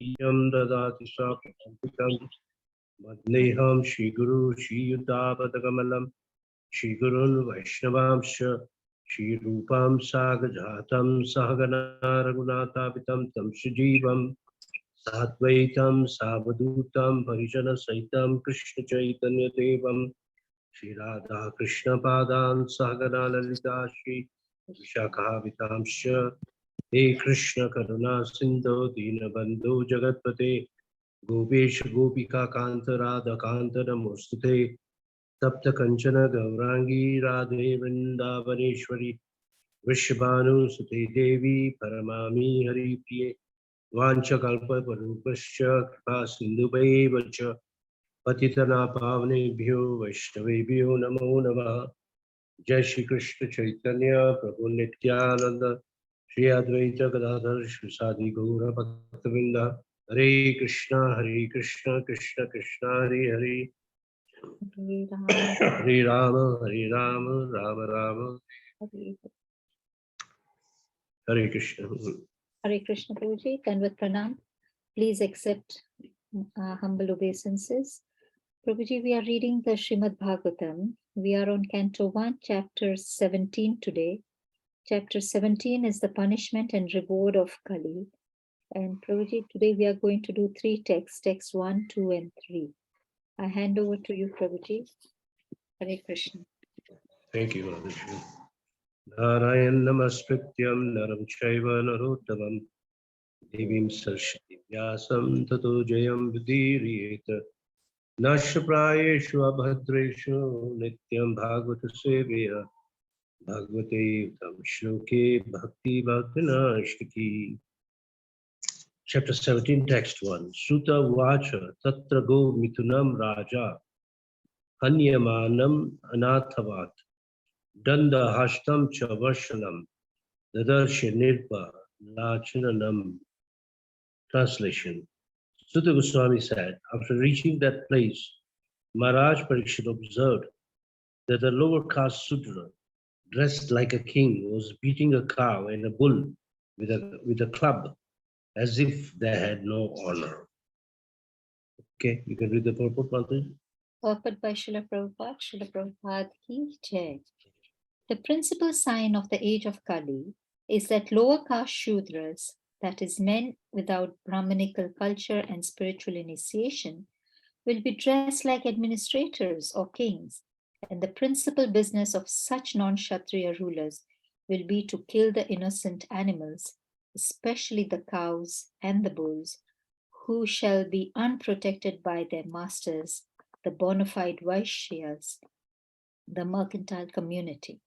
Yam dadati sapatam Madneham Shri Guru Shri Yuddhapadakamalam Shri Gurun Vaishnavamsha Shri Rupam Sagajatam Sahagana Raghunathapitam Tam Sujeevam Satvaitam Savadutam Parijana Saitam Krishna Chaitanya Devam Shri Radha Krishna Padan Sahagana Lalita Shri Vishakhavitamsha He Krishna Karuna Sindhu Dinabandhu Jagatpate Gopesh Gopika Kanta Radha Kanta Namostute Tapta Kanchana Gaurangi Radhe Vrindavaneshwari Vrishabhanu Sute Devi Paramami Hari Priye Vancha Kalpa Parupascha Kripa Sindhubhaivacha Patitana Pavnebhyo Vaishnavebhyo Namo Namaha Jai Shri Krishna Chaitanya Prabhu Nityananda Shri Advaita Gadadhar Shri Sadi Gaura Bhaktavinda Hare Krishna Krishna Krishna Hare Hare Hare Rama Rama Rama Hare Krishna. Hare Krishna Prabhuji, Kanvat Pranam. Please accept humble obeisances. Prabhuji, we are reading the Srimad Bhagavatam. We are on Canto 1, Chapter 17 today. Chapter 17 is the punishment and reward of Kali. And Prabhuji, today we are going to do 3 texts, text 1, 2, and 3. I hand over to you, Prabhuji. Hare Krishna. Thank you, Radha. Narayan Namaskrityam Naram Chaiva Narottamam Devim Sarshati Vyasam Tato Jayam Vidhiriyeta Nashprayeshu Abhadreshu Nityam Bhagavata Seveya Bhagavate Tam Shloke Bhakti Bhaktinashtaki. Chapter 17, text 1. Sutta Vacha Tatra Go Mithunam Raja Hanyamanam Anathavat Danda Hashtam Chavarshalam Dadarsha Nirpa Lachananam. Translation. Sutta Goswami said, after reaching that place, Maharaj Parikshit observed that a lower caste Sudra, dressed like a king, was beating a cow and a bull with a club, as if they had no honor. Okay, you can read the purport, Mataji. Purport by Srila Prabhupada, Srila Prabhupada Ki Jai. The principal sign of the age of Kali is that lower caste Shudras, that is, men without Brahmanical culture and spiritual initiation, will be dressed like administrators or kings, and the principal business of such non-Kshatriya rulers will be to kill the innocent animals, especially the cows and the bulls, who shall be unprotected by their masters, the bona fide Vaishyas, the mercantile community.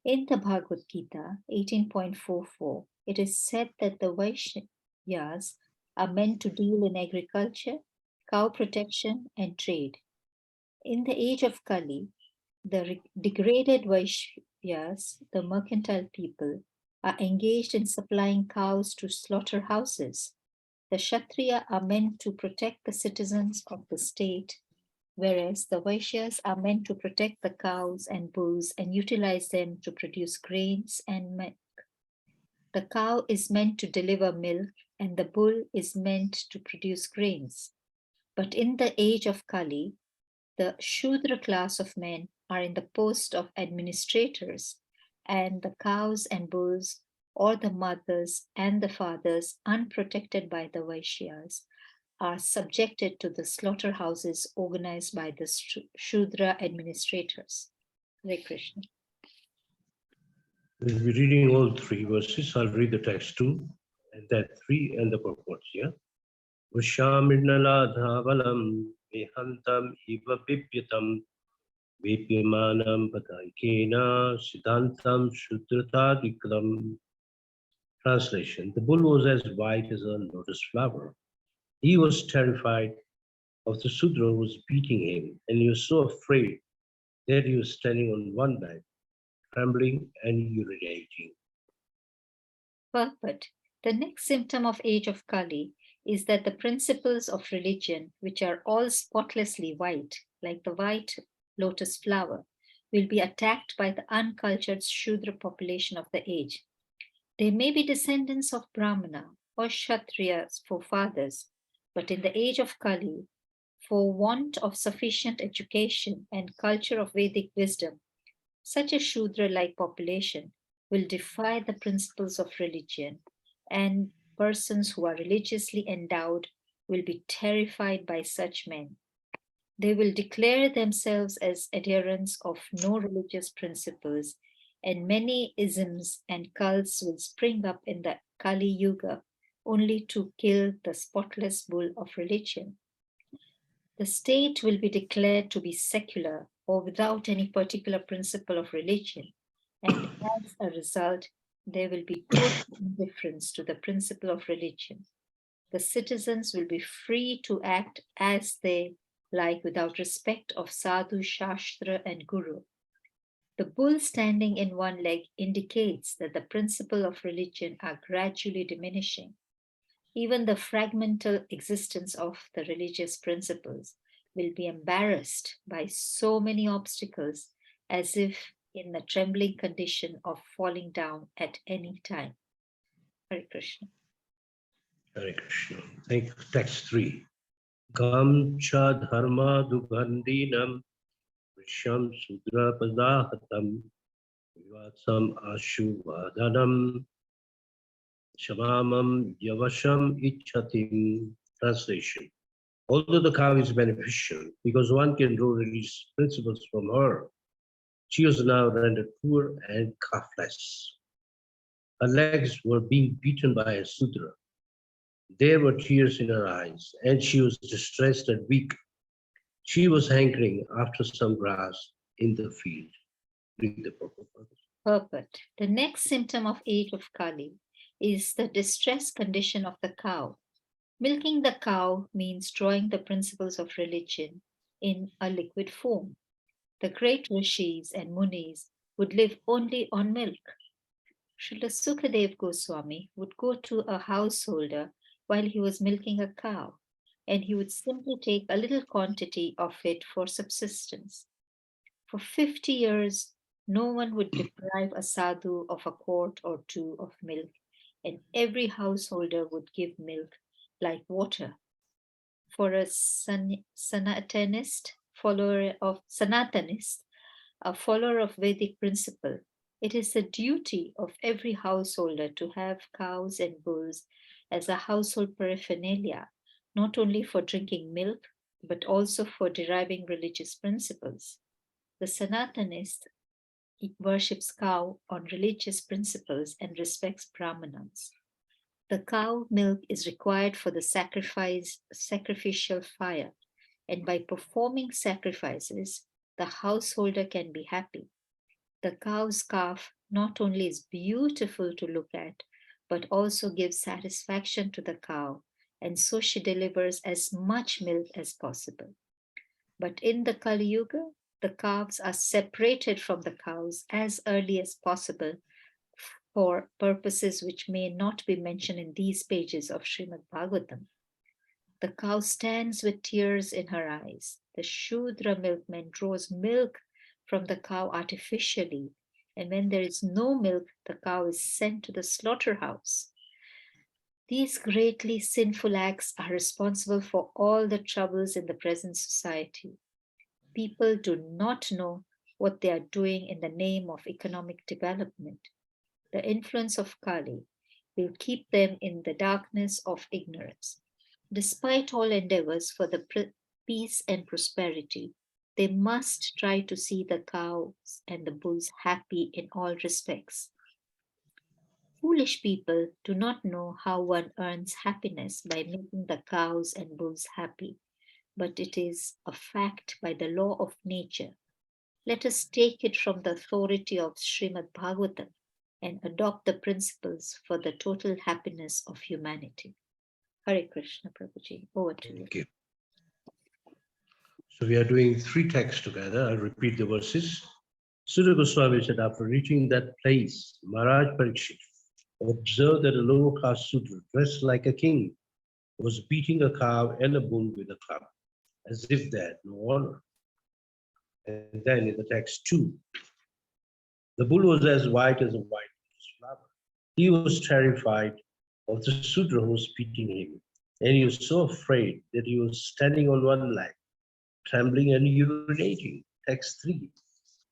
In the Bhagavad Gita 18.44, it is said that the Vaishyas are meant to deal in agriculture, cow protection, and trade. In the age of Kali, the degraded Vaishyas, the mercantile people, are engaged in supplying cows to slaughterhouses. The Kshatriya are meant to protect the citizens of the state, whereas the Vaishyas are meant to protect the cows and bulls and utilize them to produce grains and milk. The cow is meant to deliver milk and the bull is meant to produce grains. But in the age of Kali, the Shudra class of men are in the post of administrators, and the cows and bulls, or the mothers and the fathers unprotected by the Vaishyas, are subjected to the slaughterhouses organized by the Shudra administrators. Hare Krishna. We'll be reading all 3 verses. I'll read the text 2, and that 3 and the purports, yeah? Vashamirnaladhavalam vihantam iva pipyatam vipyamanam pataikena siddhantam shudratadikram. Translation. The bull was as white as a lotus flower. He was terrified of the Sudra who was beating him, and he was so afraid that he was standing on one leg, trembling and urinating. But the next symptom of age of Kali is that the principles of religion, which are all spotlessly white, like the white lotus flower, will be attacked by the uncultured Shudra population of the age. They may be descendants of Brahmana, or Kshatriyas forefathers, but in the age of Kali, for want of sufficient education and culture of Vedic wisdom, such a Shudra-like population will defy the principles of religion, and persons who are religiously endowed will be terrified by such men. They will declare themselves as adherents of no religious principles, and many isms and cults will spring up in the Kali Yuga only to kill the spotless bull of religion. The state will be declared to be secular or without any particular principle of religion, and as a result, there will be total indifference to the principle of religion. The citizens will be free to act as they like without respect of sadhu, shastra, and guru. The bull standing in one leg indicates that the principle of religion are gradually diminishing. Even the fragmental existence of the religious principles will be embarrassed by so many obstacles as if in the trembling condition of falling down at any time. Hare Krishna. Hare Krishna. Thank you. Text 3. Gam cha dharma dugandinam Visham sudra padahatam Vivasam ashu vadanam Shamamam yavasham ichatim. Translation. Although the cow is beneficial because one can draw religious principles from her, she was now rendered poor and calfless. Her legs were being beaten by a Sudra. There were tears in her eyes, and she was distressed and weak. She was hankering after some grass in the field. Read the purport. Purport. The next symptom of age of Kali is the distressed condition of the cow. Milking the cow means drawing the principles of religion in a liquid form. The great rishis and munis would live only on milk. Srila Sukadev Goswami would go to a householder while he was milking a cow, and he would simply take a little quantity of it for subsistence. For 50 years, no one would deprive a sadhu of a quart or two of milk, and every householder would give milk like water. For a Sanatanist, a follower of Vedic principle, it is the duty of every householder to have cows and bulls as a household paraphernalia, not only for drinking milk, but also for deriving religious principles. The Sanatanist worships cow on religious principles and respects Brahmanas. The cow milk is required for the sacrificial fire, and by performing sacrifices, the householder can be happy. The cow's calf not only is beautiful to look at, but also gives satisfaction to the cow, and so she delivers as much milk as possible. But in the Kali Yuga, the calves are separated from the cows as early as possible for purposes which may not be mentioned in these pages of Srimad Bhagavatam. The cow stands with tears in her eyes. The Shudra milkman draws milk from the cow artificially, and when there is no milk, the cow is sent to the slaughterhouse. These greatly sinful acts are responsible for all the troubles in the present society. People do not know what they are doing in the name of economic development. The influence of Kali will keep them in the darkness of ignorance. Despite all endeavors for the peace and prosperity, they must try to see the cows and the bulls happy in all respects. Foolish people do not know how one earns happiness by making the cows and bulls happy, but it is a fact by the law of nature. Let us take it from the authority of Srimad Bhagavatam and adopt the principles for the total happiness of humanity. Hare Krishna, Prabhuji. Over to you. Thank you. So we are doing 3 texts together. I'll repeat the verses. Sudha Goswami said, after reaching that place, Maharaj Parikshit observed that a lower caste Sudra, dressed like a king, was beating a cow and a bull with a club, as if they had no honor. And then in the text 2, the bull was as white as a white lotus flower. He was terrified of the Sudra who was beating him. And he was so afraid that he was standing on one leg, trembling and urinating. Text 3.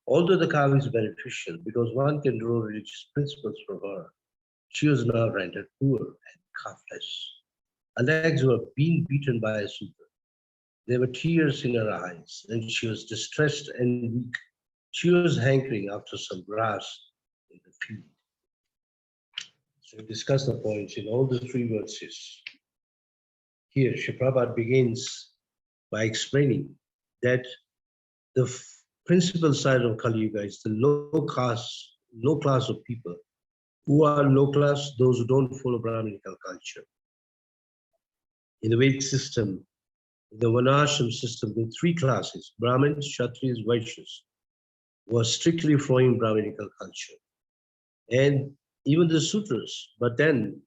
Although the cow is beneficial because one can draw religious principles from her, she was now rendered poor and calfless. Her legs were being beaten by a Sudra. There were tears in her eyes, and she was distressed and weak. She was hankering after some grass in the field. So we discuss the points in all the 3 verses. Here, Sri Prabhupada begins by explaining that the principal side of Kali Yuga is the low class of people. Who are low class? Those who don't follow Brahminical culture. In the Vedic system, in the Varnashram system, there are 3 classes: Brahmins, Kshatriyas, Vaishyas, who are strictly following Brahminical culture. And even the Sutras. But then,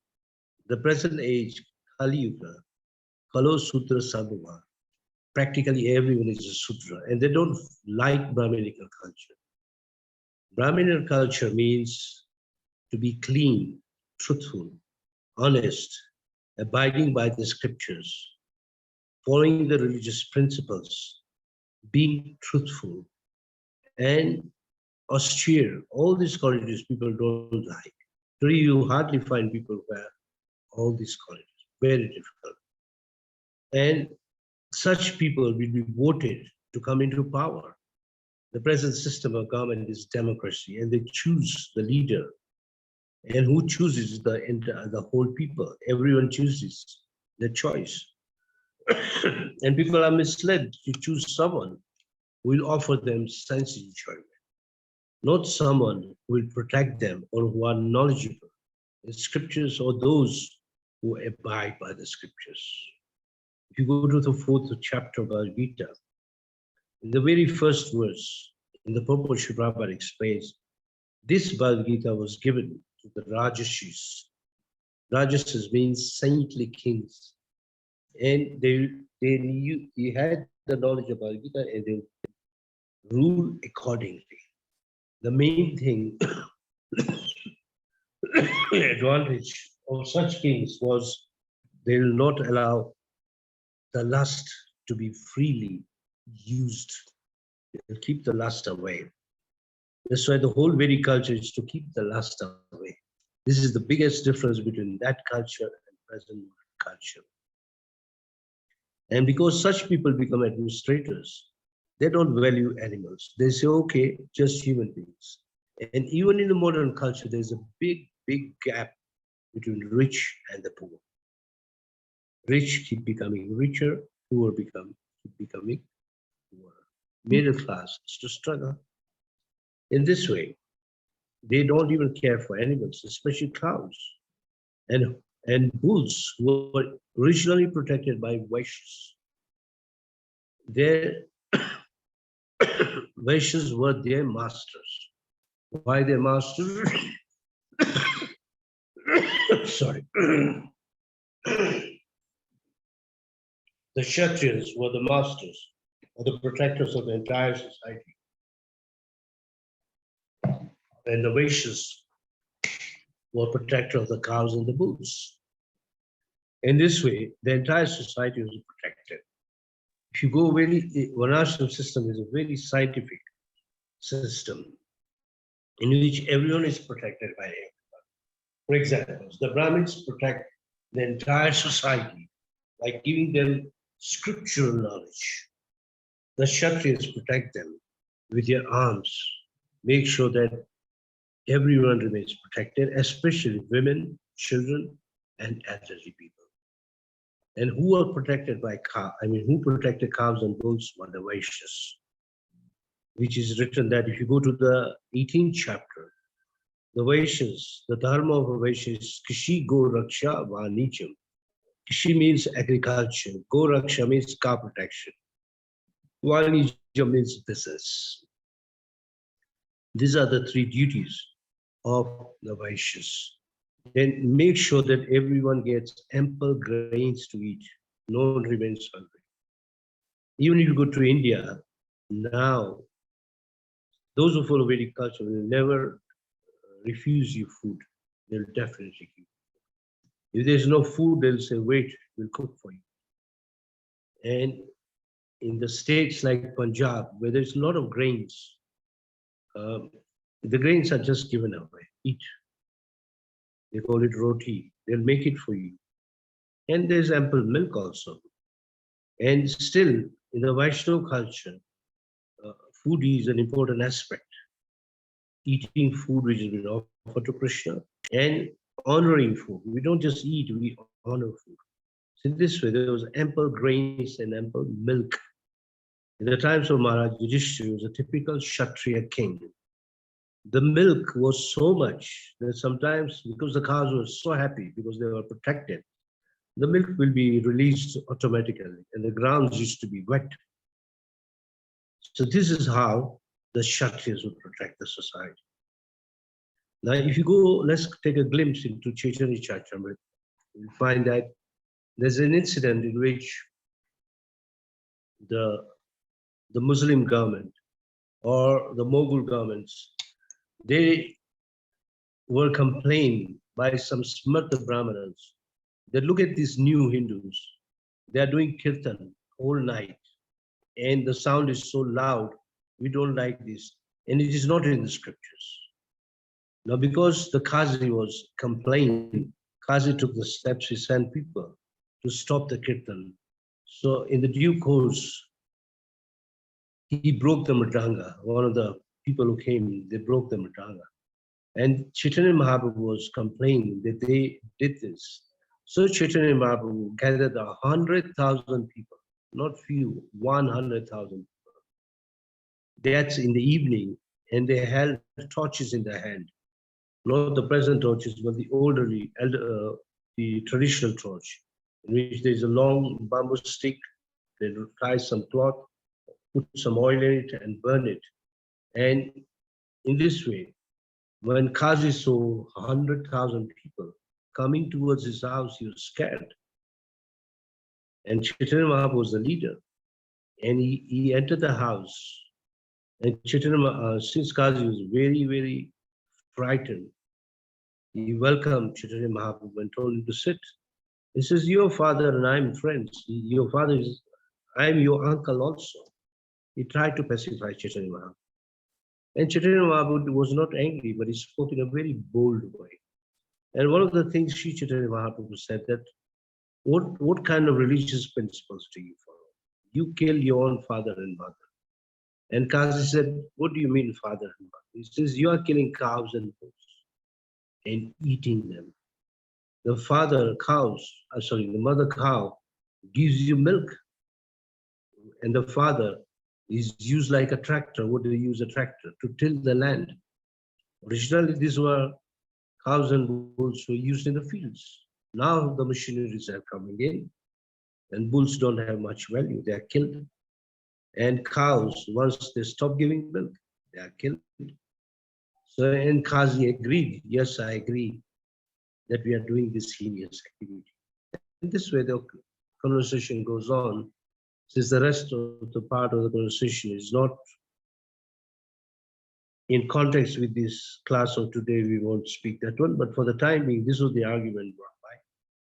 the present age, Kali Yuga, Kalo Sutra Sabhava, practically everyone is a Sutra, and they don't like Brahminical culture. Brahminical culture means to be clean, truthful, honest, abiding by the scriptures, following the religious principles, being truthful, and austere. All these qualities people don't like. Today you hardly find people who have all these qualities. Very difficult. And such people will be voted to come into power. The present system of government is democracy, and they choose the leader. And who chooses the whole people? Everyone chooses the choice. And people are misled to choose someone who will offer them sense enjoyment, not someone who will protect them or who are knowledgeable in scriptures or those who abide by the scriptures. If you go to the 4th chapter of Bhagavad Gita, in the very first verse, in the purport, Sri Prabhupada explains, this Bhagavad Gita was given to the Rajashis. Rajasis means saintly kings. And they had the knowledge of Bhagavad Gita and they rule accordingly. The main thing, advantage of such kings was they will not allow the lust to be freely used. They'll keep the lust away. That's why the whole Vedic culture is to keep the lust away. This is the biggest difference between that culture and present culture. And because such people become administrators, they don't value animals. They say, okay, just human beings. And even in the modern culture, there's a big, big gap between rich and the poor. Rich keep becoming richer, poor keep becoming poorer. Middle class is to struggle. In this way, they don't even care for animals, especially cows and bulls who were originally protected by Vaishyas. Their Vaishyas were their masters. Why their masters? Sorry. The Kshatriyas were the masters or the protectors of the entire society. And the Vaishyas were protector of the cows and the bulls. In this way, the entire society was protected. If you go Varnashram system is a very scientific system in which everyone is protected by everyone. For example, the Brahmins protect the entire society by giving them scriptural knowledge. The Kshatriyas protect them with their arms, make sure that everyone remains protected, especially women, children, and elderly people. And who are protected by who protected cows and bulls were the Vaishyas, which is written that if you go to the 18th chapter, the Vaishyas, the dharma of a Vaishya is Kishi Go Raksha Vanicham. Kishi means agriculture, Go Raksha means cow protection, Vanicham means business. These are the 3 duties of the Vaishyas. Then make sure that everyone gets ample grains to eat. No one remains hungry. Even if you go to India, now, those who follow Vedic culture will never refuse you food. They'll definitely give you. If there's no food, they'll say, wait, we'll cook for you. And in the states like Punjab, where there's a lot of grains, the grains are just given away. Eat. They call it roti. They'll make it for you. And there's ample milk also. And still, in the Vaishnava culture, food is an important aspect. Eating food which has been offered to Krishna and honoring food. We don't just eat, we honor food. So in this way, there was ample grains and ample milk. In the times of Maharaj Yudhishthira, was a typical Kshatriya king. The milk was so much that sometimes, because the cows were so happy because they were protected, the milk will be released automatically, and the grounds used to be wet. So this is how the Kshatriyas would protect the society. Now, if you go, let's take a glimpse into Chaitanya Charitamrita. You'll find that there's an incident in which the Muslim government or the Mughal governments, they were complained by some Smarta Brahmanas that look at these new Hindus. They are doing kirtan all night and the sound is so loud, we don't like this. And it is not in the scriptures. Now, because the Qazi was complaining, Qazi took the steps, he sent people to stop the kirtan. So in the due course, he broke the mridanga. One of the people who came, they broke the mridanga. And Chaitanya Mahaprabhu was complaining that they did this. So Chaitanya Mahaprabhu gathered 100,000 people, not few, 100,000 people. That's in the evening, and they held torches in their hand. Not the present torches, but the older, the traditional torch, in which there's a long bamboo stick, they tie some cloth, put some oil in it and burn it. And in this way, when Qazi saw 100,000 people coming towards his house, he was scared. And Chaitanya Mahaprabhu was the leader. And he entered the house. And Chaitanya, since Qazi was very, very frightened, he welcomed Chaitanya Mahaprabhu and told him to sit. He says, your father and I am friends. Your father is, I am your uncle also. He tried to pacify Chaitanya Mahaprabhu. And Chaitanya Mahaprabhu was not angry, but he spoke in a very bold way. And one of the things Sri Chaitanya Mahaprabhu said that, what kind of religious principles do you follow? You kill your own father and mother. And Qazi said, what do you mean father and mother? He says, you are killing cows and bulls and eating them. The the mother cow gives you milk. And the father is used like a tractor. What do they use a tractor? To till the land. Originally, these were cows and bulls were used in the fields. Now the machineries are coming in and bulls don't have much value. They are killed. And cows, once they stop giving milk, they are killed. So, and Qazi agreed, yes, I agree that we are doing this heinous activity. And this way the conversation goes on, since the rest of the part of the conversation is not in context with this class of today, we won't speak that one, but for the time being, this was the argument brought by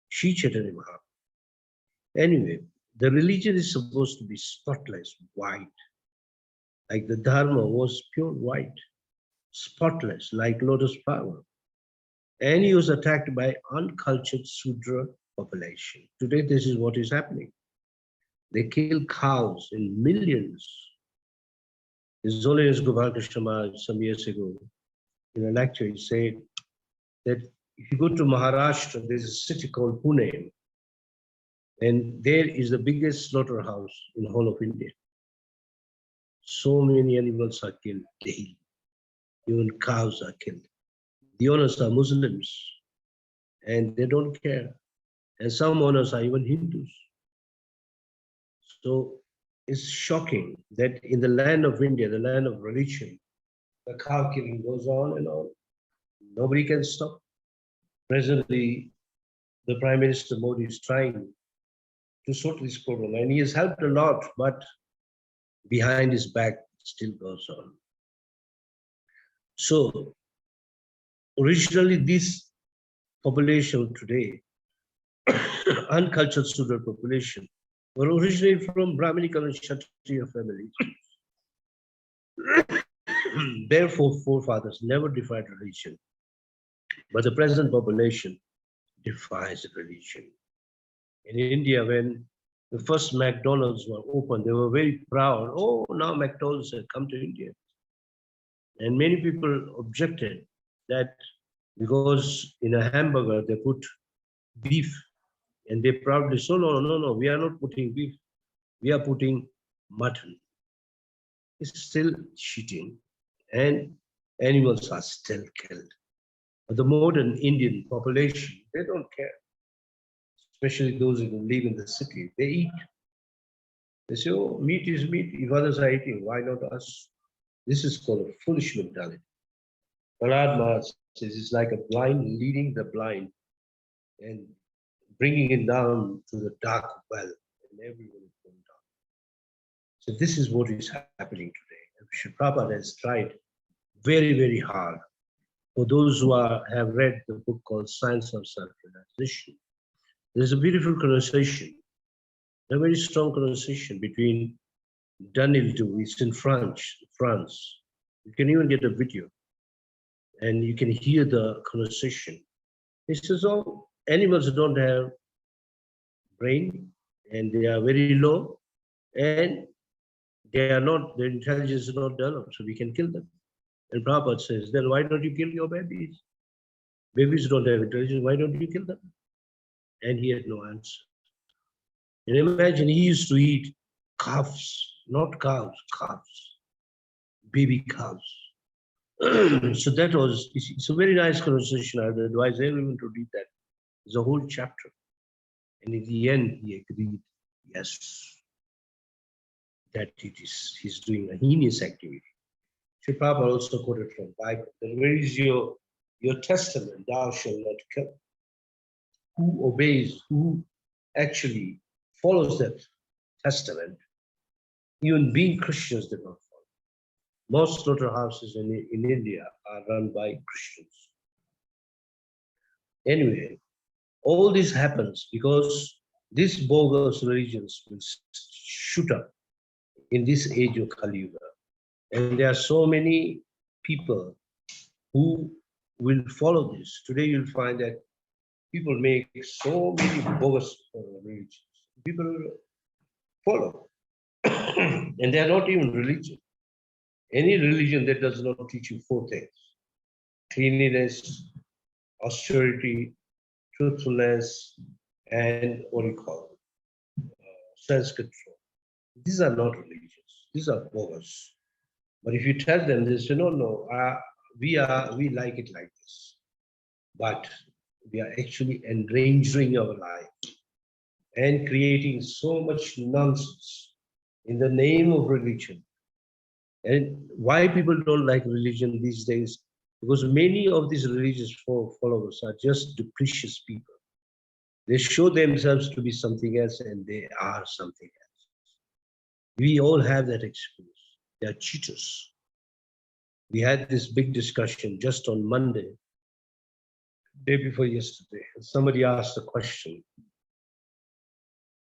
Sri Chaitanya Mahaprabhu. Anyway, the religion is supposed to be spotless, white, like the Dharma was pure white, spotless, like lotus flower. And he was attacked by uncultured Sudra population. Today, this is what is happening. They kill cows in millions. His Holiness Gopal Krishna Maharaj some years ago, in a lecture, he said that if you go to Maharashtra, there's a city called Pune, and there is the biggest slaughterhouse in the whole of India. So many animals are killed daily. Even cows are killed. The owners are Muslims, and they don't care. And some owners are even Hindus. So it's shocking that in the land of India, the land of religion, the cow killing goes on and on. Nobody can stop. Presently, the Prime Minister Modi is trying to sort this problem, and he has helped a lot, but behind his back, it still goes on. So originally, this population today, uncultured Sudra population were originally from Brahminical and Kshatriya families. Therefore, forefathers never defied religion, but the present population defies religion. In India, when the first McDonald's were opened, they were very proud. Oh, now McDonald's had come to India. And many people objected that because in a hamburger they put beef, and they proudly say, no, we are not putting beef, we are putting mutton. It's still cheating, and animals are still killed. But the modern Indian population, they don't care, especially those who live in the city. They eat. They say, oh, meat is meat. If others are eating, why not us? This is called a foolish mentality. Prahlad Maharaj says it's like a blind leading the blind and bringing it down to the dark well, and everyone is going down. So this is what is happening today. And Srila Prabhupada has tried very, very hard. For those who have read the book called Science of Self-Realization, there's a beautiful conversation, a very strong conversation between Danildo, it's in France. You can even get a video, and you can hear the conversation. He says, oh, animals don't have brain, and they are very low, and they are not, their intelligence is not developed, so we can kill them. And Prabhupada says, then why don't you kill your babies? Babies don't have intelligence, why don't you kill them? And he had no answer. And imagine he used to eat calves, not cows, calves, baby calves. So that was, it's a very nice conversation. I would advise everyone to read that. It's a whole chapter. And in the end, he agreed, yes, that he's doing a heinous activity. Srila Prabhupada also quoted from Bible, that where is your testament, thou shalt not kill. Who obeys, who actually follows that testament, even being Christians did not follow. Most slaughterhouses in India are run by Christians. Anyway, all this happens because these bogus religions will shoot up in this age of Kali Yuga. And there are so many people who will follow this. Today you'll find that people make so many bogus religions. People follow. And they are not even religion. Any religion that does not teach you four things: cleanliness, austerity, truthfulness, and what do you call it? Self-control. These are not religions. These are bogus. But if you tell them, they say, no, we like it like this. But we are actually endangering our life and creating so much nonsense in the name of religion. And why people don't like religion these days? Because many of these religious followers are just deprecious people. They show themselves to be something else, and they are something else. We all have that experience. They are cheaters. We had this big discussion just on Monday, day before yesterday. Somebody asked a question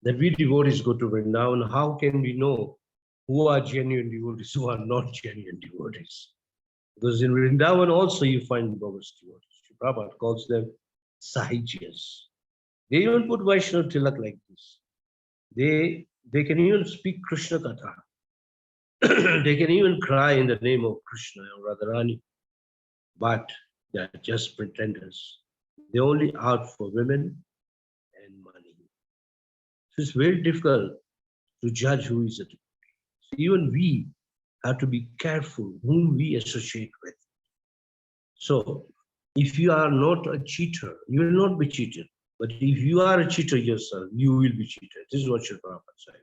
that we devotees go to Vrindavan. How can we know who are genuine devotees, who are not genuine devotees? Because in Vrindavan also you find bogus devotees. Prabhupada calls them sahijyas. They even put Vaishnava tilak like this. They can even speak Krishna Katha. They can even cry in the name of Krishna or Radharani. But they are just pretenders. They're only out for women and money. So it's very difficult to judge who is a devotee. So even we have to be careful whom we associate with. So if you are not a cheater, you will not be cheated. But if you are a cheater yourself, you will be cheated. This is what Srila Prabhupada says.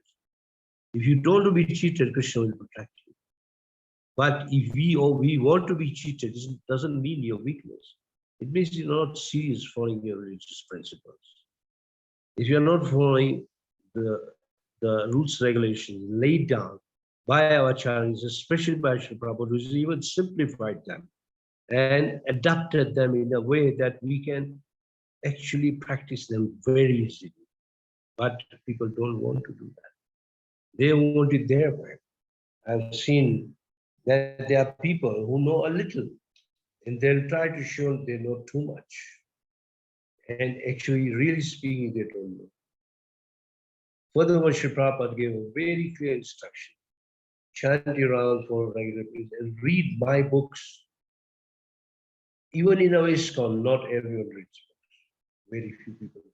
If you don't want to be cheated, Krishna will protect you. But if we want to be cheated, it doesn't mean your weakness. It means you're not serious following your religious principles. If you're not following the rules, regulations laid down by our acharyas, especially by Srila Prabhupada, who's even simplified them and adapted them in a way that we can actually practice them very easily. But people don't want to do that. They want it their way. I've seen that there are people who know a little and they'll try to show they know too much. And actually, really speaking, they don't know. Furthermore, Sri Prabhupada gave a very clear instruction. Chant your rounds for regular prayers and read my books. Even in our ISKCON, not everyone reads books. Very few people read.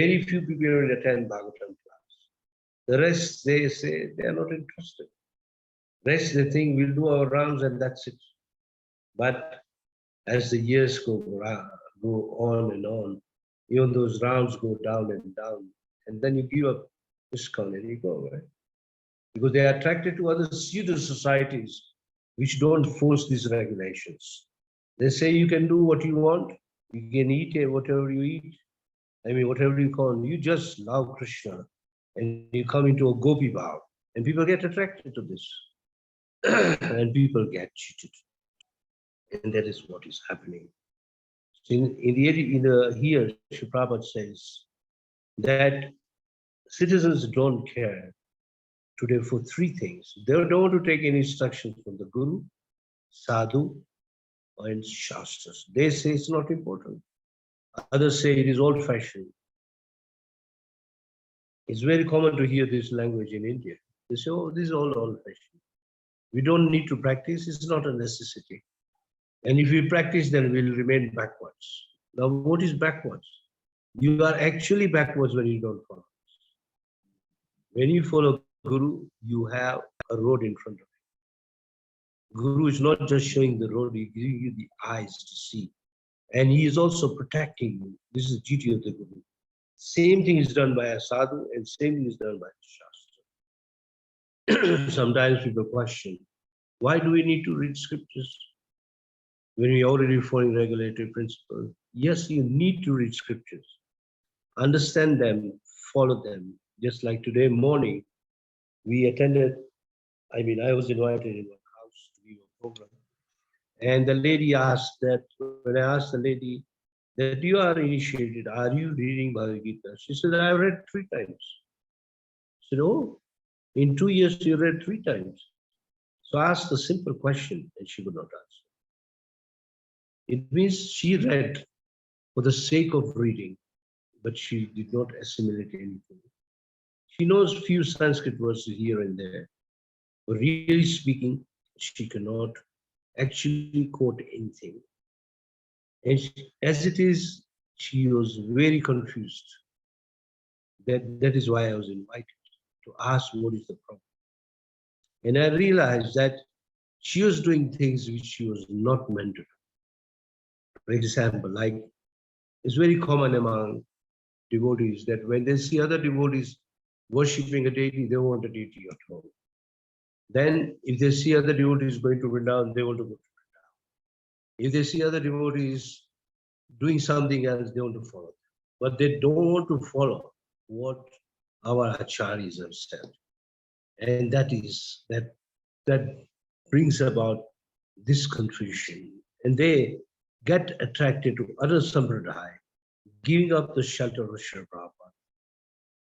Very few people attend Bhagavatam class. The rest, they say they are not interested. Rest, they think we'll do our rounds and that's it. But as the years go on and on, even those rounds go down and down. And then you give up ISKCON and you go away. Because they are attracted to other pseudo societies which don't force these regulations. They say you can do what you want, you can eat whatever you eat, whatever you call, you just love Krishna and you come into a gopi bhav, and people get attracted to this and people get cheated. And that is what is happening. Here, Sri Prabhupada says that citizens don't care today for three things. They don't want to take any instructions from the Guru, Sadhu, and Shastras. They say it's not important. Others say it is old-fashioned. It's very common to hear this language in India. They say, oh, this is all old-fashioned. We don't need to practice, it's not a necessity. And if we practice, then we'll remain backwards. Now, what is backwards? You are actually backwards when you don't follow. When you follow Guru, you have a road in front of you. Guru is not just showing the road, he gives you the eyes to see. And he is also protecting you. This is the duty of the Guru. Same thing is done by a sadhu and same thing is done by the Shastra. Sometimes people question, why do we need to read scriptures when we are already following regulatory principles? Yes, you need to read scriptures. Understand them, follow them. Just like today morning, we attended, I was invited in one house to give a program. And the lady asked that, when I asked the lady that you are initiated, are you reading Bhagavad Gita? She said, I read 3 times. I said, oh, in 2 years you read 3 times. So I asked a simple question and she would not answer. It means she read for the sake of reading, but she did not assimilate anything. She knows few Sanskrit verses here and there, but really speaking, she cannot actually quote anything. And as it is, she was very confused. That is why I was invited to ask what is the problem. And I realized that she was doing things which she was not meant to do. For example, like it's very common among devotees that when they see other devotees worshipping a deity, they want a deity at home. Then if they see other devotees going to Vrindavan, they want to go to Vrindavan. If they see other devotees doing something else, they want to follow. But they don't want to follow what our acharyas have said. And that brings about this confusion. And they get attracted to other sampradaya, giving up the shelter of Sri Prabhupada.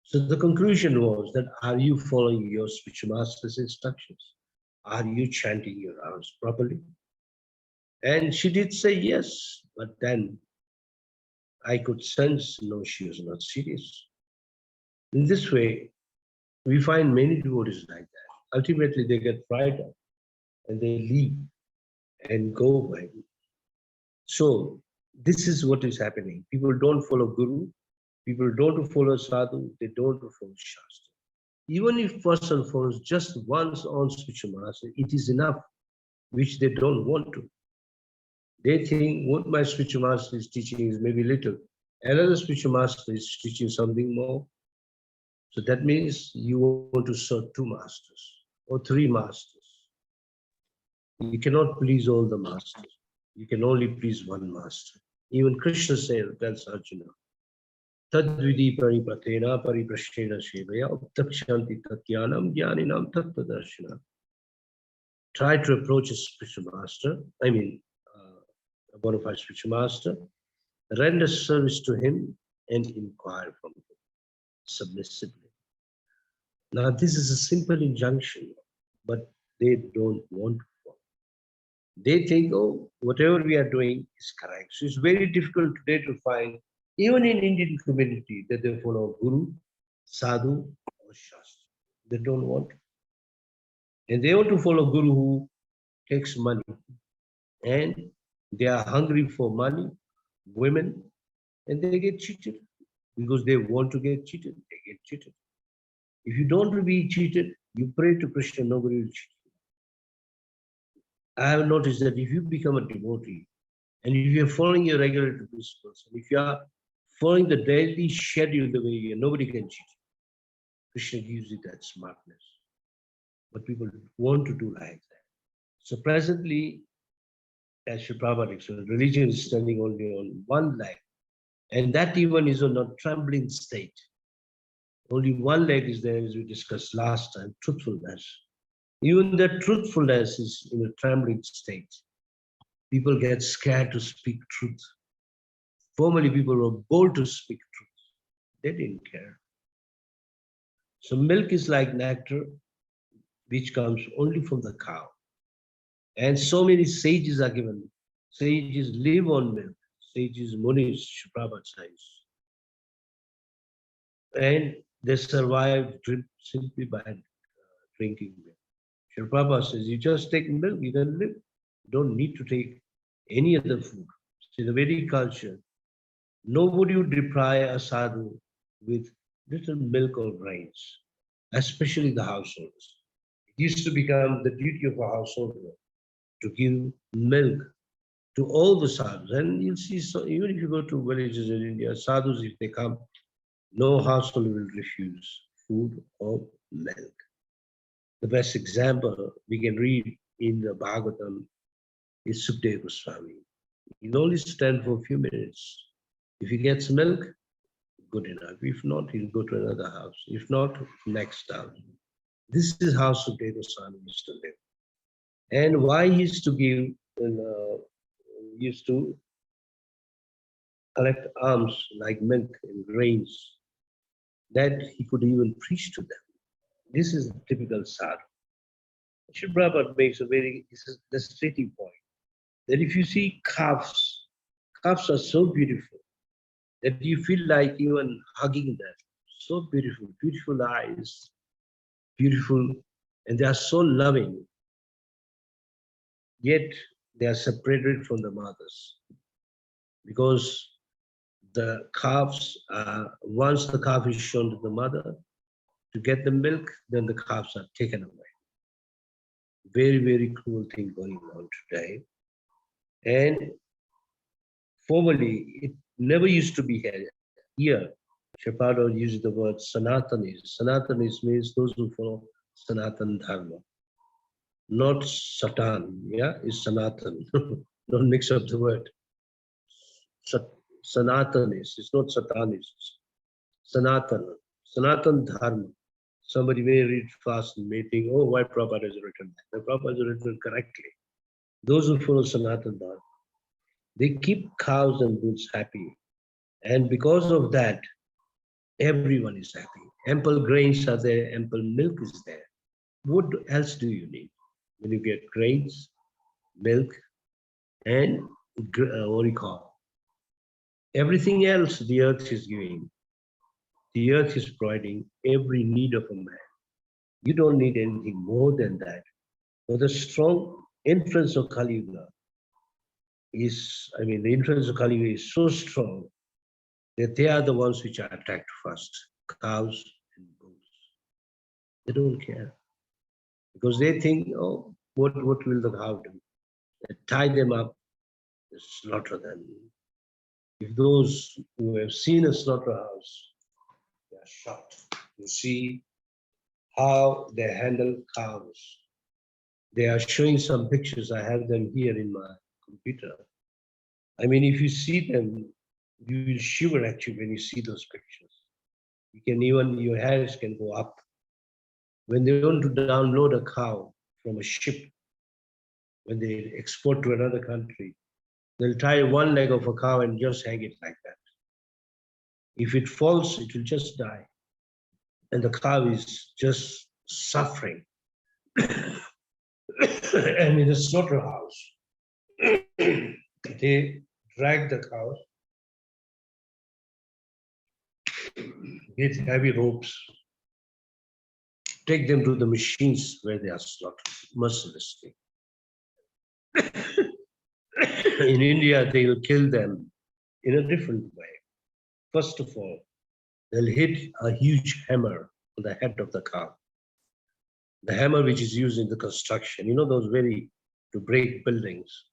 So the conclusion was that, are you following your spiritual master's instructions? Are you chanting your rounds properly? And she did say yes, but then I could sense, no, she was not serious. In this way, we find many devotees like that. Ultimately, they get fried up and they leave and go away. So this is what is happening. People don't follow Guru, people don't follow Sadhu, they don't follow Shastra. Even if person follows just one's own spiritual master, it is enough, which they don't want to. They think what my spiritual master is teaching is maybe little. Another spiritual master is teaching something more. So that means you want to serve 2 masters or 3 masters. You cannot please all the masters. You can only please one master. Even Krishna tells Arjuna, Tadvidi paripatena pariprasthena shevaya uptakshanti tatyanam jnaninam tattadarshana. Try to approach a spiritual master, a bona fide spiritual master, render service to him and inquire from him submissively. Now, this is a simple injunction, but they don't want to follow. They think, oh, whatever we are doing is correct. So it's very difficult today to find, even in Indian community, that they follow Guru, Sadhu, or Shastra. They don't want to. And they want to follow Guru who takes money. And they are hungry for money, women, and they get cheated. Because they want to get cheated, they get cheated. If you don't want to be cheated, you pray to Krishna, nobody will cheat you. I have noticed that if you become a devotee, and if you're following your regulatory principles, and if you are following the daily schedule the way you are, nobody can cheat you. Krishna gives you that smartness. But people want to do like that. So presently, as Sri Prabhupada explained, religion is standing only on one leg. And that even is on a trembling state. Only one leg is there, as we discussed last time, truthfulness. Even that truthfulness is in a trembling state. People get scared to speak truth. Formerly, people were bold to speak truth. They didn't care. So milk is like nectar, which comes only from the cow. And so many sages are given. Sages live on milk. Sages, munis, Prabhupada says. And they survive simply by drinking milk. Sri Prabhupada says, you just take milk, you can live. You don't need to take any other food. See, the Vedic culture, nobody would deprive a sadhu with little milk or grains, especially the householders. It used to become the duty of a householder to give milk to all the sadhus. And you'll see, so even if you go to villages in India, sadhus, if they come, no household will refuse food or milk. The best example we can read in the Bhagavatam is Sukadeva Goswami. He'll only stand for a few minutes. If he gets milk, good enough. If not, he'll go to another house. If not, next house. This is how Sukadeva Goswami used to live. And why he used to give, used to collect alms like milk and grains, that he could even preach to them. This is a typical sadhu. Sri Prabhupada makes a very illustrative point that if you see calves, calves are so beautiful that you feel like even hugging them. So beautiful, beautiful eyes, beautiful, and they are so loving. Yet they are separated from the mothers because the calves, once the calf is shown to the mother to get the milk, then the calves are taken away. Very, very cruel thing going on today. And formerly, it never used to be here. Shepard uses the word Sanatanis. Sanatanis means those who follow Sanatan Dharma. Not Satan, yeah, is Sanatan. Don't mix up the word. Sanatanis, it's not Satanists. Sanatana, Sanatan Dharma. Somebody may read fast and may think, oh, why Prabhupada has written that? The Prabhupada has written correctly. Those who follow Sanatan Dharma, they keep cows and bulls happy. And because of that, everyone is happy. Ample grains are there, ample milk is there. What else do you need? When you get grains, milk, and what do you call? Everything else the earth is giving. The earth is providing every need of a man. You don't need anything more than that. But the strong influence of Kali Yuga the influence of Kali Yuga is so strong that they are the ones which are attacked first, cows and bulls. They don't care. Because they think, oh, what will the cow do? They tie them up, they slaughter them. If those who have seen a slaughterhouse, they are shocked to see how they handle cows. They are showing some pictures. I have them here in my computer. I mean, if you see them, you will shiver actually when you see those pictures. You can even, your hairs can go up. When they want to download a cow from a ship, when they export to another country, they'll tie one leg of a cow and just hang it like that. If it falls, it will just die. And the cow is just suffering. And in the slaughterhouse, they drag the cows with heavy ropes, take them to the machines where they are slaughtered mercilessly. In India, they will kill them in a different way. First of all, they'll hit a huge hammer on the head of the cow. The hammer which is used in the construction, you know, those very to break buildings.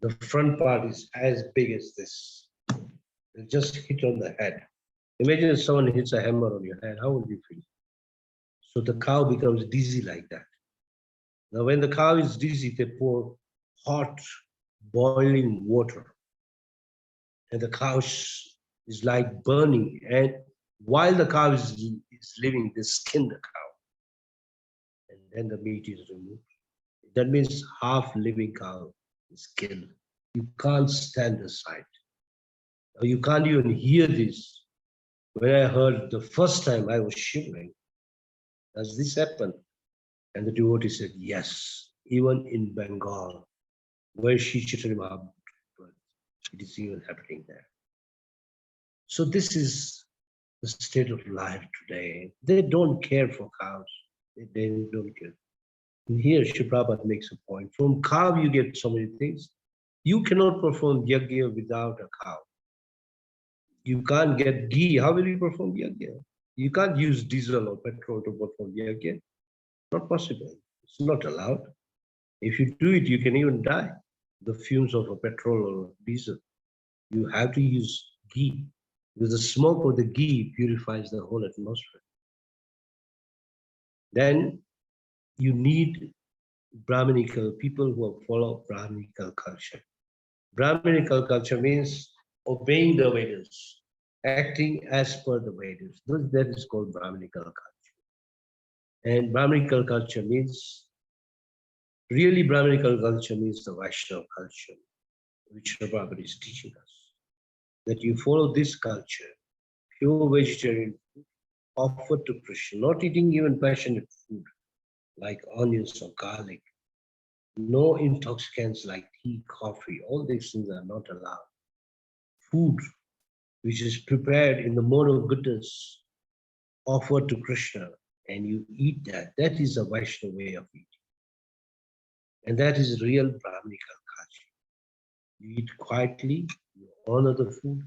The front part is as big as this. They'll just hit on the head. Imagine if someone hits a hammer on your head, how would you feel? So the cow becomes dizzy like that. Now, when the cow is dizzy, they pour hot, boiling water. And the cow is like burning. And while the cow is living, they skin the cow. And then the meat is removed. That means half living cow is killed. You can't stand the sight. Now, you can't even hear this. When I heard the first time, I was shivering. Does this happen? And the devotee said, yes, even in Bengal, where Sri Chaitanya Mahaprabhu, it is even happening there. So this is the state of life today. They don't care for cows. They don't care. And here Sri Prabhupada makes a point. From cow you get so many things. You cannot perform yajna without a cow. You can't get ghee. How will you perform yajna? You can't use diesel or petrol to perform yajna. Not possible. It's not allowed. If you do it, you can even die. The fumes of a petrol or diesel. You have to use ghee. Because the smoke of the ghee purifies the whole atmosphere. Then you need Brahminical people who follow Brahminical culture. Brahminical culture means obeying the Vedas, acting as per the Vedas. That is called Brahminical culture. And Brahminical culture means, really Brahminical culture means the Vaishnava culture, which Prabhupada is teaching us. That you follow this culture, pure vegetarian food, offered to Krishna, not eating even passionate food like onions or garlic. No intoxicants like tea, coffee, all these things are not allowed. Food which is prepared in the mode of goodness, offered to Krishna, and you eat that. That is a Vaishnava way of eating. And that is real Brahminical culture. You eat quietly, you honor the food,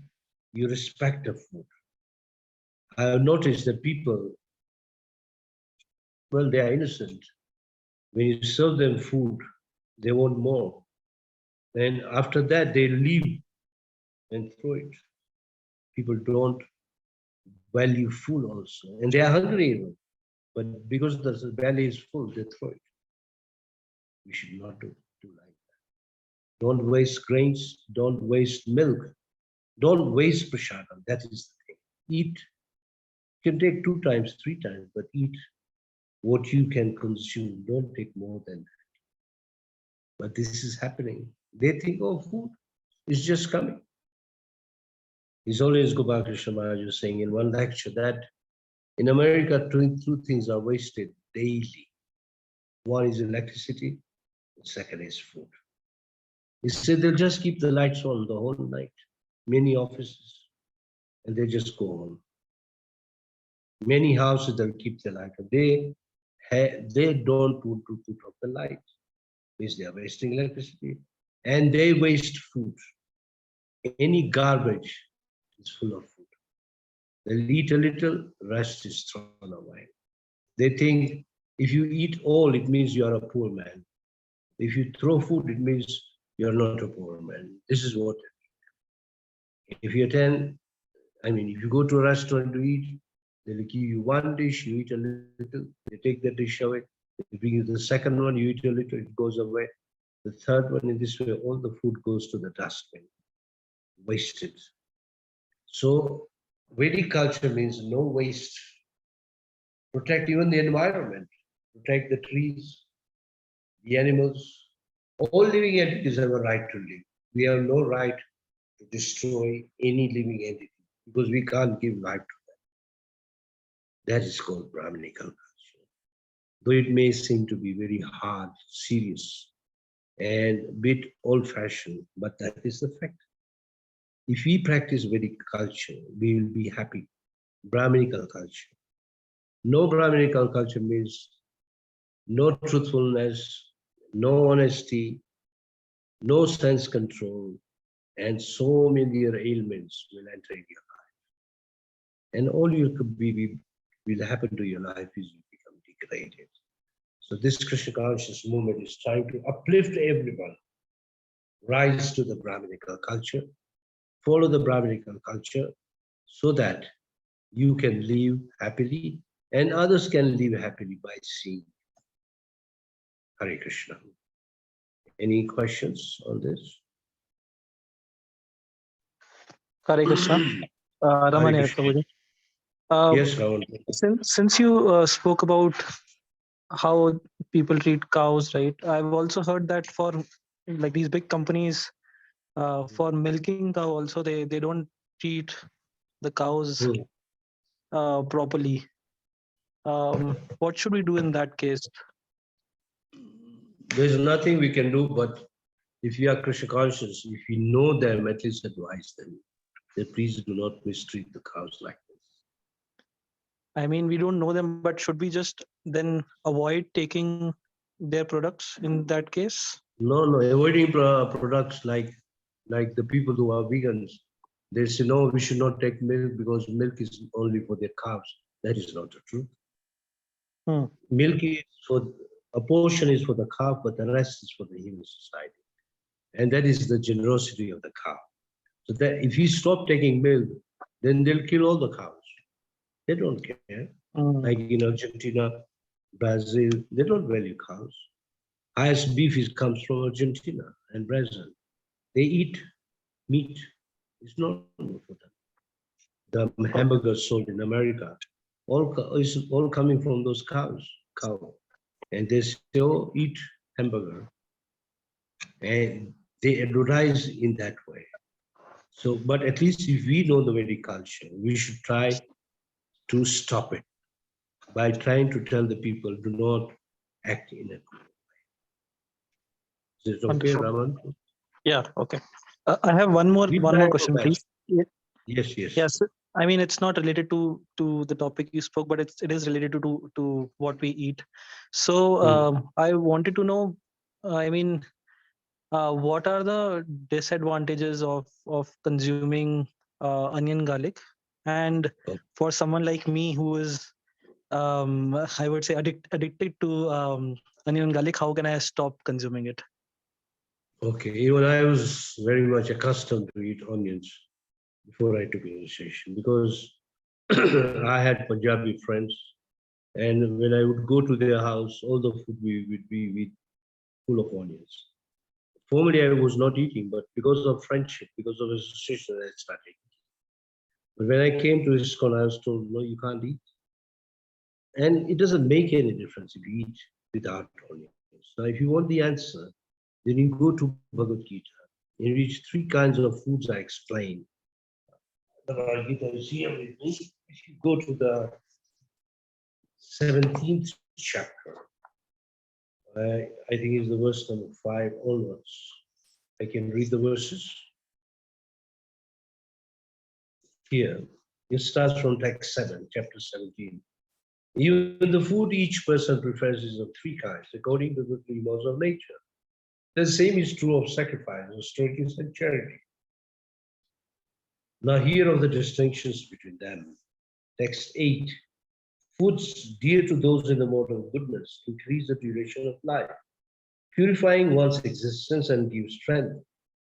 you respect the food. I have noticed that people, well, they are innocent. When you serve them food, they want more. And after that, they leave and throw it. People don't value food also. And they are hungry even. But because the belly is full, they throw it. We should not do like that. Don't waste grains. Don't waste milk. Don't waste prasadam. That is the thing. Eat. You can take 2 times, 3 times, but eat what you can consume. Don't take more than that. But this is happening. They think, oh, food is just coming. His Holiness Gopal Krishna Maharaj was saying in one lecture that in America, 2 things are wasted daily. One is electricity, the second is food. He said they'll just keep the lights on the whole night, many offices, and they just go home. Many houses, they'll keep the light on. They don't want to put off the light, means they are wasting electricity, and they waste food. Any garbage is full of food. They'll eat a little, rest is thrown away. They think if you eat all, it means you are a poor man. If you throw food, it means you're not a poor man. This is what. If you if you go to a restaurant to eat, they'll give you one dish, you eat a little, they take the dish away, they bring you the second one, you eat a little, it goes away. The third one, in this way, all the food goes to the dustbin, wasted. So Vedic culture means no waste. Protect even the environment, protect the trees, the animals. All living entities have a right to live. We have no right to destroy any living entity. because we can't give life to them. That is called Brahminical culture. Though it may seem to be very hard, serious, and a bit old-fashioned, but that is the fact. If we practice Vedic culture, we will be happy. Brahminical culture. No Brahminical culture means no truthfulness, no honesty, no sense control, and so many other ailments will enter your life. And all you could be will happen to your life is you become degraded. So this Krishna conscious movement is trying to uplift everyone, rise to the Brahminical culture, follow the Brahminical culture, so that you can live happily and others can live happily by seeing. Hare Krishna. Any questions on this? Hare Krishna. Hare Ramani Krishna. Prabhuji. Yes, Raman. Since you spoke about how people treat cows, right? I've also heard that for like these big companies, for milking cow also they don't treat the cows properly. What should we do in that case? There's nothing we can do, but if you are Krishna conscious, if you know them, at least advise them that please do not mistreat the cows like this. I mean, we don't know them, but should we just then avoid taking their products in that case? No, avoiding products like the people who are vegans. They say, no, we should not take milk because milk is only for their cows. That is not the truth. Milk is for, a portion is for the cow, but the rest is for the human society. And that is the generosity of the cow. So that if you stop taking milk, then they'll kill all the cows. They don't care. Like in Argentina, Brazil, they don't value cows. Highest beef comes from Argentina and Brazil. They eat meat. It's not normal for them. The hamburgers sold in America, is all coming from those cows. And they still eat hamburger. And they advertise in that way. So, but at least if we know the Vedic culture, we should try to stop it by trying to tell the people, do not act in a good way. Is it okay, Raman? Yeah, okay. I have one more question, please. Yes. I mean, it's not related to the topic you spoke, but it is related to what we eat. So I wanted to know, I mean, what are the disadvantages of consuming onion garlic? And for someone like me who is, I would say, addicted to onion garlic, how can I stop consuming it? Okay, even I was very much accustomed to eat onions before I took initiation because I had Punjabi friends, and when I would go to their house, all the food would be full of onions. Formerly, I was not eating, but because of friendship, because of association, I started eating. But when I came to ISKCON, I was told, no, you can't eat. And it doesn't make any difference if you eat without onions. Now, if you want the answer, then you go to Bhagavad Gita, in which 3 kinds of foods are explained. The Bhagavad Gita is here with me. If you go to the 17th chapter, I think it's the verse number 5 onwards. I can read the verses. Here, it starts from text 7, chapter 17. Even the food each person prefers is of 3 kinds, according to the 3 laws of nature. The same is true of sacrifice, austerities, and charity. Now hear of the distinctions between them. Text 8. Foods dear to those in the mode of goodness increase the duration of life, purifying one's existence and give strength,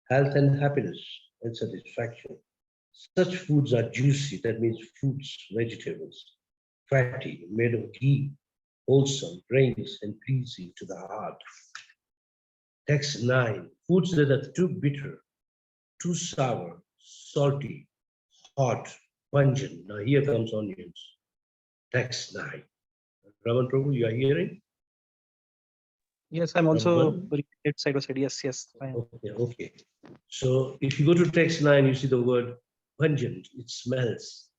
health and happiness and satisfaction. Such foods are juicy, that means fruits, vegetables, fatty, made of ghee, wholesome, grains, and pleasing to the heart. Text 9. Foods that are too bitter, too sour, salty, hot, pungent. Now here comes onions. Text 9. Raman Prabhu, you are hearing? Yes, I'm also side by side. Yes, I am. Okay. So if you go to text 9, you see the word pungent, it smells.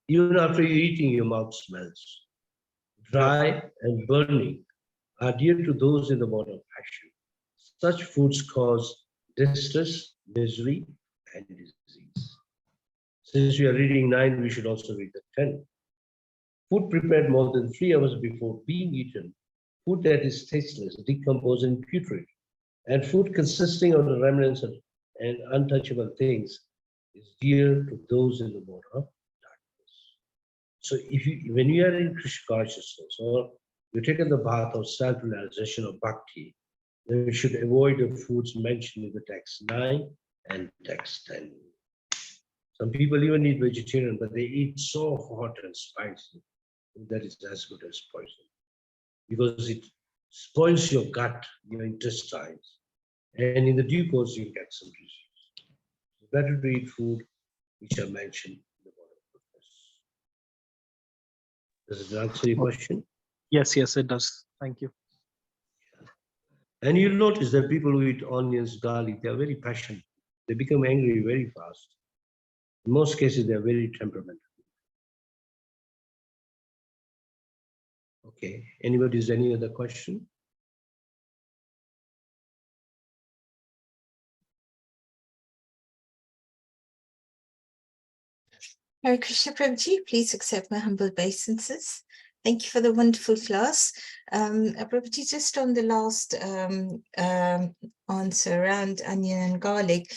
Even after you're eating, your mouth smells. Dry and burning are dear to those in the mode of passion. Such foods cause distress, misery, and disease. Since we are reading 9, we should also read the 10. Food prepared more than 3 hours before being eaten, food that is tasteless, decomposed, and putrid, and food consisting of the remnants of and untouchable things is dear to those in the mode of darkness. So when you are in Krishna consciousness or you're taking the path of self-realization of bhakti, then you should avoid the foods mentioned in the text 9 and text 10. Some people even eat vegetarian, but they eat so hot and spicy that is as good as poison, because it spoils your gut, your intestines, and in the due course you get some disease. It's better to eat food which are mentioned in the word of goodness. Does it answer your question? Yes, it does. Thank you. And you'll notice that people who eat onions, garlic, they are very passionate. They become angry very fast. In most cases, they are very temperamental. Okay. Anybody has any other question? Hare Krishna Prabhuji, please accept my humble obeisances. Thank you for the wonderful class. Prabhuji, just on the last answer around onion and garlic,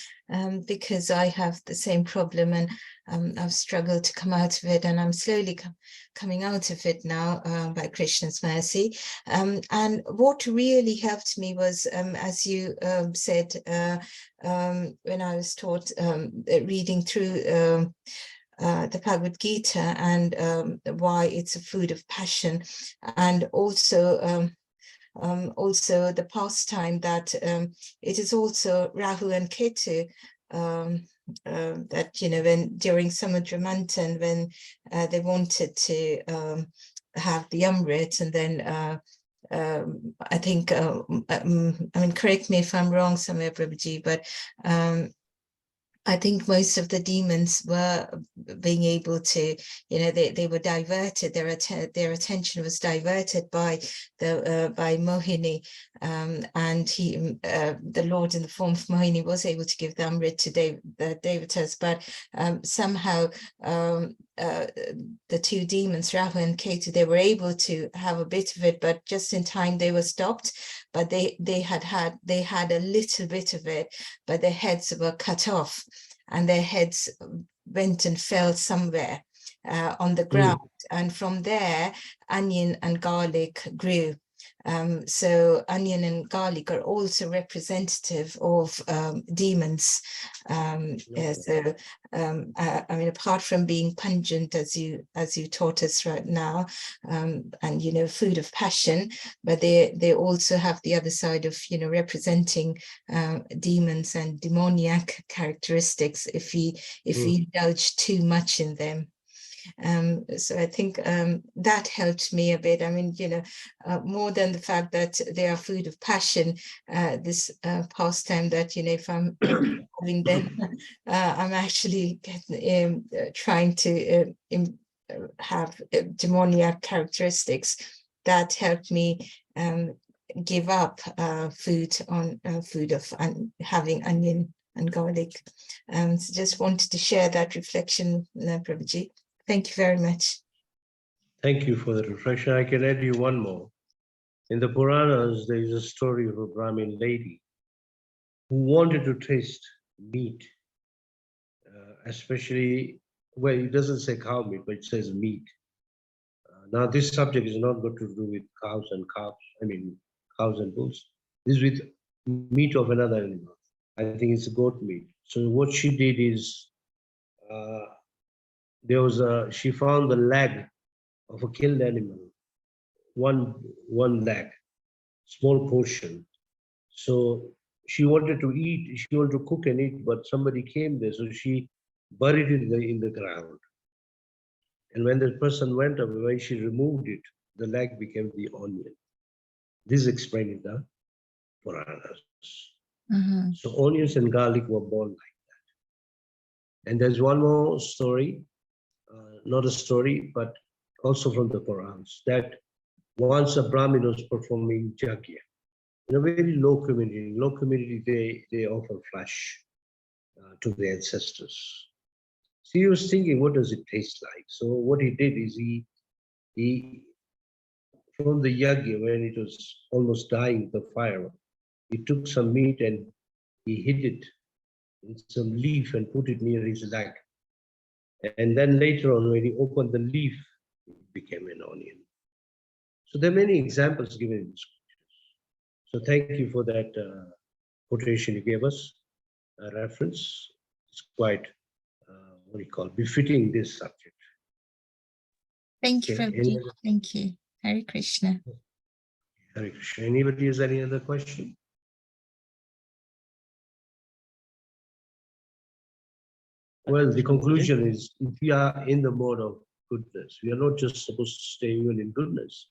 because I have the same problem and I've struggled to come out of it, and I'm slowly coming out of it now by Krishna's mercy. And what really helped me was, as you said, when I was taught reading through the Bhagavad Gita and why it's a food of passion, and also the pastime that it is also Rahu and Ketu, that, you know, when during Samudra Manthan, when they wanted to have the Amrit, and then I think, I mean, correct me if I'm wrong somewhere, Prabhuji, but I think most of the demons were being able to, you know, they were diverted. Their attention was diverted by by Mohini, and the Lord in the form of Mohini was able to give the Amrit to the Devatas, but somehow the two demons, Rahu and Ketu, they were able to have a bit of it, but just in time they were stopped. But they had a little bit of it, but their heads were cut off, and their heads went and fell somewhere on the ground. And from there, onion and garlic grew. So onion and garlic are also representative of demons. I mean, apart from being pungent, as you taught us right now, and, you know, food of passion, but they also have the other side of, you know, representing demons and demoniac characteristics if we indulge too much in them. So I think that helped me a bit. I mean, you know, more than the fact that they are food of passion, this pastime that, you know, if I'm having them, I'm actually trying to have demoniac characteristics. That helped me give up food of having onion and garlic. So just wanted to share that reflection, Prabhuji. Thank you very much. Thank you for the reflection. I can add you one more. In the Puranas, there is a story of a Brahmin lady who wanted to taste meat, especially, well, it doesn't say cow meat, but it says meat. Now, this subject is not got to do with cows and bulls. This is with meat of another animal. I think it's goat meat. So what she did is, she found the leg of a killed animal, one leg, small portion. So she wanted to eat, she wanted to cook and eat, but somebody came there, so she buried it in the ground. And when the person went away, she removed it, the leg became the onion. This is explained in the Puranas. So onions and garlic were born like that. And there's one more story, not a story, but also from the Qurans, that once a Brahmin was performing yajna in a very low community, they offer flesh to the ancestors. So he was thinking, what does it taste like? So what he did is he from the yajna, when it was almost dying, the fire, he took some meat and he hid it in some leaf and put it near his leg. And then later on, when he opened the leaf, it became an onion. So there are many examples given in the scriptures. So thank you for that quotation you gave us, a reference. It's quite, what do you call, befitting this subject. Thank you, Okay, Prabhuji. Thank you. Hare Krishna. Hare Krishna. Anybody has any other question? Well, the conclusion is, if we are in the mode of goodness, we are not just supposed to stay even in goodness.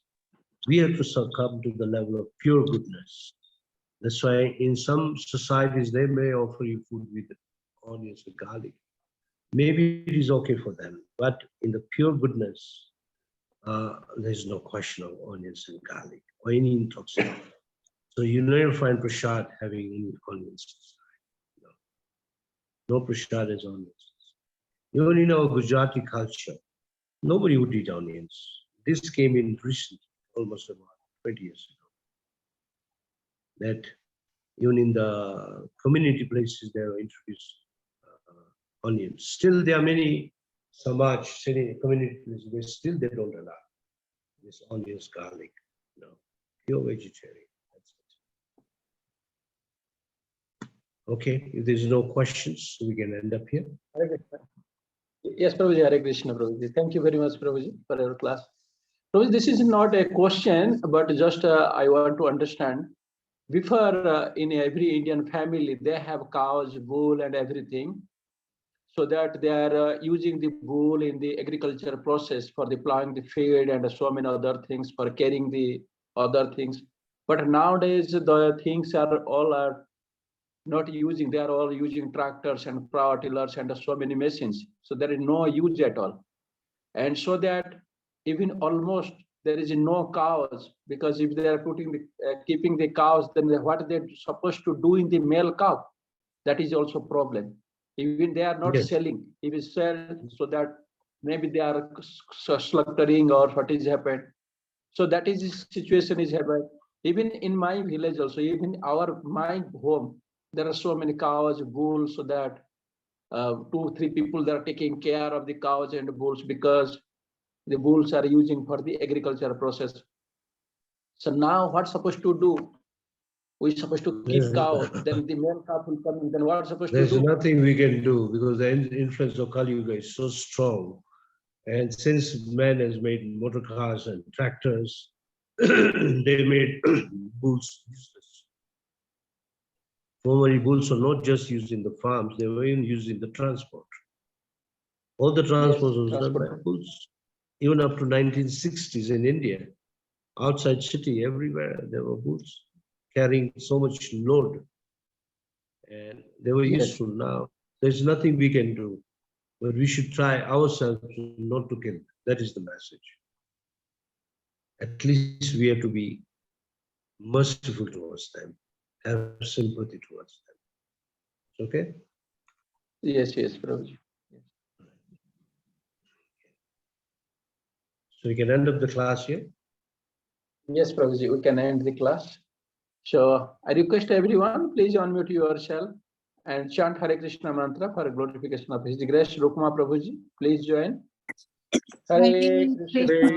We have to succumb to the level of pure goodness. That's why in some societies, they may offer you food with onions and garlic. Maybe it is okay for them, but in the pure goodness, there's no question of onions and garlic or any intoxicant. So you never find prasad having any onions. No prasad is onions. Even in our Gujarati culture, nobody would eat onions. This came in recently, almost about 20 years ago. That even in the community places, they were introduced onions. Still, there are many samaj, community places where still they don't allow this onions, garlic, pure vegetarian. That's it. Okay, if there's no questions, we can end up here. Yes, Prabhuji, Hare Krishna, Prabhuji. Thank you very much, Prabhuji, for your class. Prabhuji, this is not a question, but just I want to understand. Before, in every Indian family, they have cows, bull, and everything, so that they are using the bull in the agriculture process for the plowing the field and so many other things, for carrying the other things. But nowadays, the things are not using, they are all using tractors and power tillers and so many machines. So there is no use at all. And so that even almost there is no cows, because if they are keeping the cows, then what they're supposed to do in the male cow, that is also problem. Even they are not selling, if it sell, so that maybe they are slaughtering or what is happened. So that is the situation is happening. Even in my village also, even my home, there are so many cows, bulls, so that 2-3 people that are taking care of the cows and bulls, because the bulls are using for the agriculture process. So now what's supposed to do? We're supposed to keep cows, then the male cow will come in, then what's supposed to do? There's nothing we can do because the influence of Kali Yuga is so strong. And since man has made motor cars and tractors, they made bulls useless. Formerly, bulls were not just used in the farms, they were even used in the transport. All the transport was done by bulls. Even up to 1960s in India, outside city, everywhere, there were bulls carrying so much load. And they were useful. Now. There's nothing we can do, but we should try ourselves not to kill them. That is the message. At least we have to be merciful towards them, have sympathy towards them. Okay? Yes, Prabhuji. So we can end up the class here? Yes, Prabhuji, we can end the class. So I request everyone, please unmute yourself and chant Hare Krishna mantra for glorification of His grace. Rukma Prabhuji, please join. Hare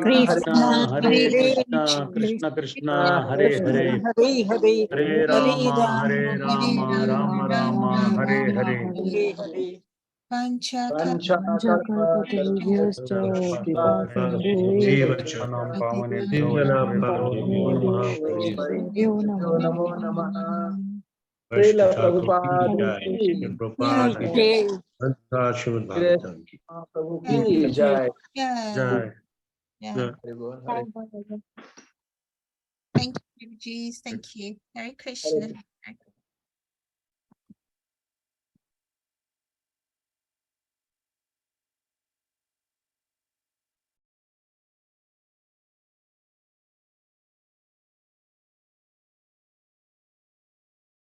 Krishna, Hare Krishna, Krishna Krishna, Hare Hare, Hare Rama, Rama Rama, Hare Hare. Namo Namaha. Srila Prabhupada ki Prabhu ki jai. Jai. Thank you, Prabhuji. Thank you. Hare Krishna.